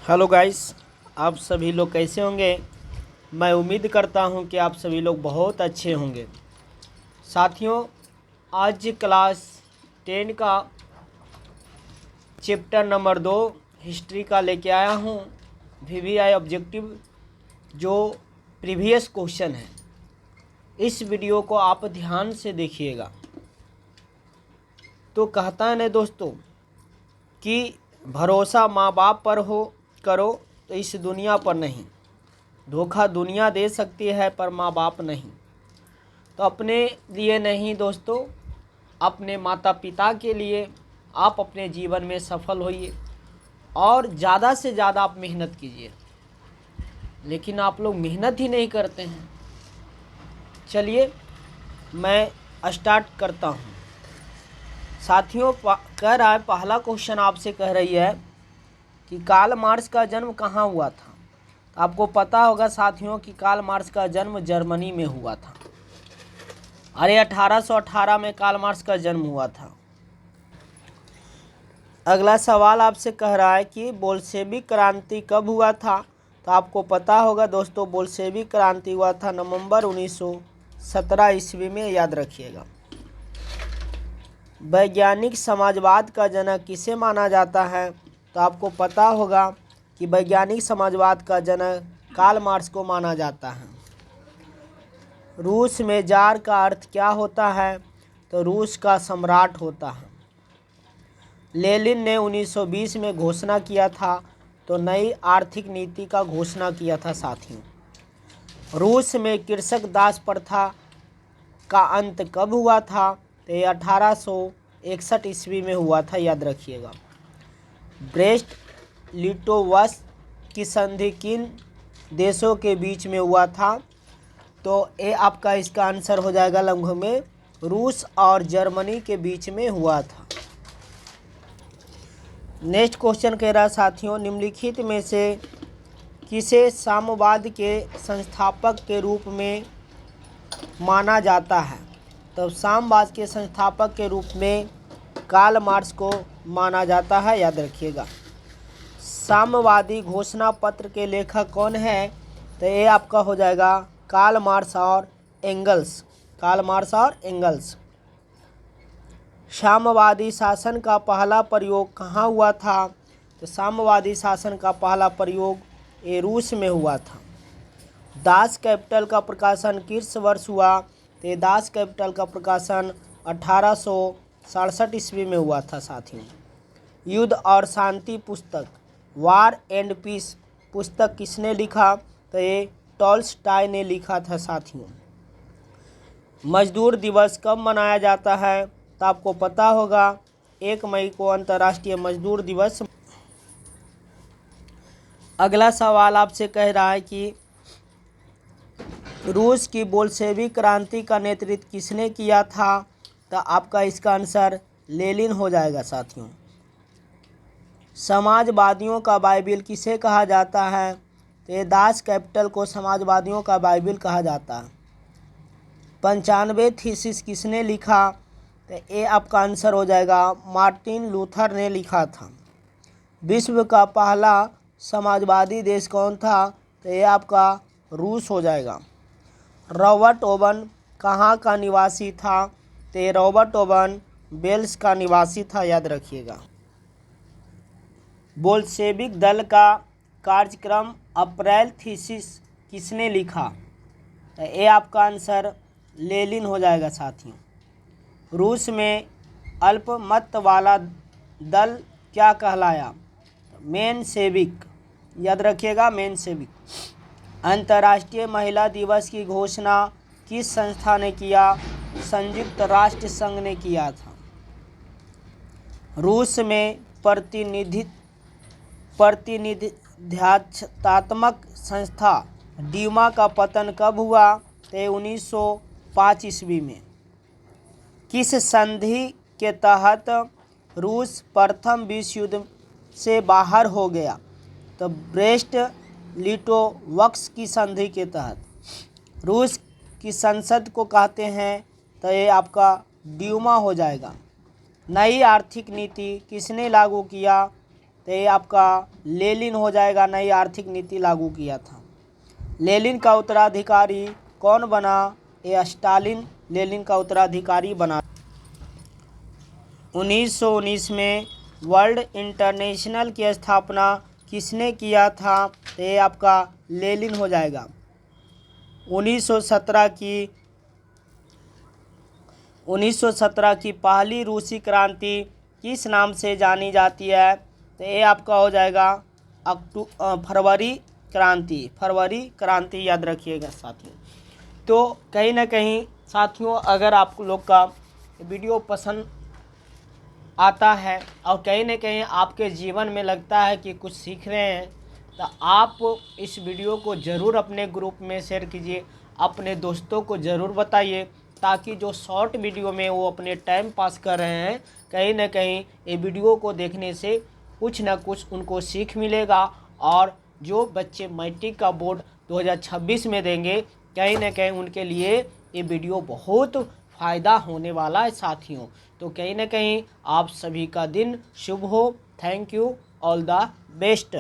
Hello guys, आप सभी लोग कैसे होंगे। मैं उम्मीद करता हूं कि आप सभी लोग बहुत अच्छे होंगे। साथियों, आज क्लास 10 का चैप्टर नंबर 2 हिस्ट्री का लेके आया हूं। वीवीआई ऑब्जेक्टिव जो प्रीवियस क्वेश्चन है, इस वीडियो को आप ध्यान से देखिएगा। तो कहता है ना दोस्तों कि भरोसा माँ बाप पर हो करो तो इस दुनिया पर नहीं। धोखा दुनिया दे सकती है पर माँ बाप नहीं। तो अपने लिए नहीं दोस्तों, अपने माता पिता के लिए आप अपने जीवन में सफल होइए और ज़्यादा से ज़्यादा आप मेहनत कीजिए। लेकिन आप लोग मेहनत ही नहीं करते हैं। चलिए मैं स्टार्ट करता हूँ। साथियों, कह रहा है, पहला क्वेश्चन आपसे कह रही है कि कार्ल मार्क्स का जन्म कहाँ हुआ था। आपको पता होगा साथियों कि कार्ल मार्क्स का जन्म जर्मनी में हुआ था। अरे 1818 में कार्ल मार्क्स का जन्म हुआ था। अगला सवाल आपसे कह रहा है कि बोल्शेविक क्रांति कब हुआ था। तो आपको पता होगा दोस्तों, बोल्शेविक क्रांति हुआ था नवंबर 1917 ईस्वी में, याद रखिएगा। वैज्ञानिक समाजवाद का जनक किसे माना जाता है। तो आपको पता होगा कि वैज्ञानिक समाजवाद का जनक कार्ल मार्क्स को माना जाता है। रूस में जार का अर्थ क्या होता है। तो रूस का सम्राट होता है। लेनिन ने 1920 में घोषणा किया था, तो नई आर्थिक नीति का घोषणा किया था। साथियों, रूस में कृषक दास प्रथा का अंत कब हुआ था। तो ये 1861 ईस्वी में हुआ था, याद रखिएगा। ब्रेस्ट लिटोवस की संधि किन देशों के बीच में हुआ था। तो ये आपका इसका आंसर हो जाएगा लगभग में रूस और जर्मनी के बीच में हुआ था। नेक्स्ट क्वेश्चन कह रहा साथियों, निम्नलिखित में से किसे साम्यवाद के संस्थापक के रूप में माना जाता है। तो साम्यवाद के संस्थापक के रूप में कार्ल मार्क्स को माना जाता है, याद रखिएगा। साम्यवादी घोषणा पत्र के लेखक कौन है। तो ये आपका हो जाएगा कार्ल मार्क्स और एंगल्स। कार्ल मार्क्स और एंगल्स। साम्यवादी शासन का पहला प्रयोग कहाँ हुआ था। तो साम्यवादी शासन का पहला प्रयोग ये रूस में हुआ था। दास कैपिटल का प्रकाशन किस वर्ष हुआ। तो दास कैपिटल का प्रकाशन 1867 ईस्वी में हुआ था। साथियों, युद्ध और शांति पुस्तक, वार एंड पीस पुस्तक किसने लिखा। तो ये टॉल्स्टॉय ने लिखा था। साथियों, मजदूर दिवस कब मनाया जाता है। तो आपको पता होगा 1 मई को अंतर्राष्ट्रीय मजदूर दिवस। अगला सवाल आपसे कह रहा है कि रूस की बोल्शेविक क्रांति का नेतृत्व किसने किया था। तो आपका इसका आंसर लेनिन हो जाएगा। साथियों, समाजवादियों का बाइबिल किसे कहा जाता है। तो ये दास कैपिटल को समाजवादियों का बाइबिल कहा जाता है। 95 थीसिस किसने लिखा। तो ये आपका आंसर हो जाएगा मार्टिन लूथर ने लिखा था। विश्व का पहला समाजवादी देश कौन था। तो ये आपका रूस हो जाएगा। रॉबर्ट ओवन कहाँ का निवासी था। तो ये रॉबर्ट ओवन वेल्स का निवासी था, याद रखिएगा। बोल्शेविक दल का कार्यक्रम अप्रैल थीसिस किसने लिखा। तो ये आपका आंसर लेनिन हो जाएगा। साथियों, रूस में अल्पमत वाला दल क्या कहलाया। मेनशेविक, याद रखिएगा, मेनशेविक। अंतर्राष्ट्रीय महिला दिवस की घोषणा किस संस्था ने किया। संयुक्त राष्ट्र संघ ने किया था। रूस में प्रतिनिधित्वात्मक संस्था डीमा का पतन कब हुआ। तो 1905 ईस्वी में। किस संधि के तहत रूस प्रथम विश्व युद्ध से बाहर हो गया। तो ब्रेस्ट लिटोवस्क की संधि के तहत। रूस की संसद को कहते हैं। तो ये आपका ड्यूमा हो जाएगा। नई आर्थिक नीति किसने लागू किया। तो ये आपका लेनिन हो जाएगा, नई आर्थिक नीति लागू किया था। लेनिन का उत्तराधिकारी कौन बना? ये स्टालिन लेनिन का उत्तराधिकारी बना। 1919 में वर्ल्ड इंटरनेशनल की स्थापना किसने किया था? तो ये आपका लेनिन हो जाएगा। 1917 की पहली रूसी क्रांति किस नाम से जानी जाती है? तो ये आपका हो जाएगा फरवरी क्रांति याद रखिएगा साथियों। तो कहीं ना कहीं साथियों, अगर आप लोग का वीडियो पसंद आता है और कहीं ना कहीं आपके जीवन में लगता है कि कुछ सीख रहे हैं, तो आप इस वीडियो को ज़रूर अपने ग्रुप में शेयर कीजिए, अपने दोस्तों को ज़रूर बताइए, ताकि जो शॉर्ट वीडियो में वो अपने टाइम पास कर रहे हैं, कहीं ना कहीं ये वीडियो को देखने से कुछ ना कुछ उनको सीख मिलेगा। और जो बच्चे मैट्रिक का बोर्ड 2026 में देंगे, कहीं ना कहीं उनके लिए ये वीडियो बहुत फ़ायदा होने वाला है साथियों। तो कहीं ना कहीं आप सभी का दिन शुभ हो। Thank you, all the best.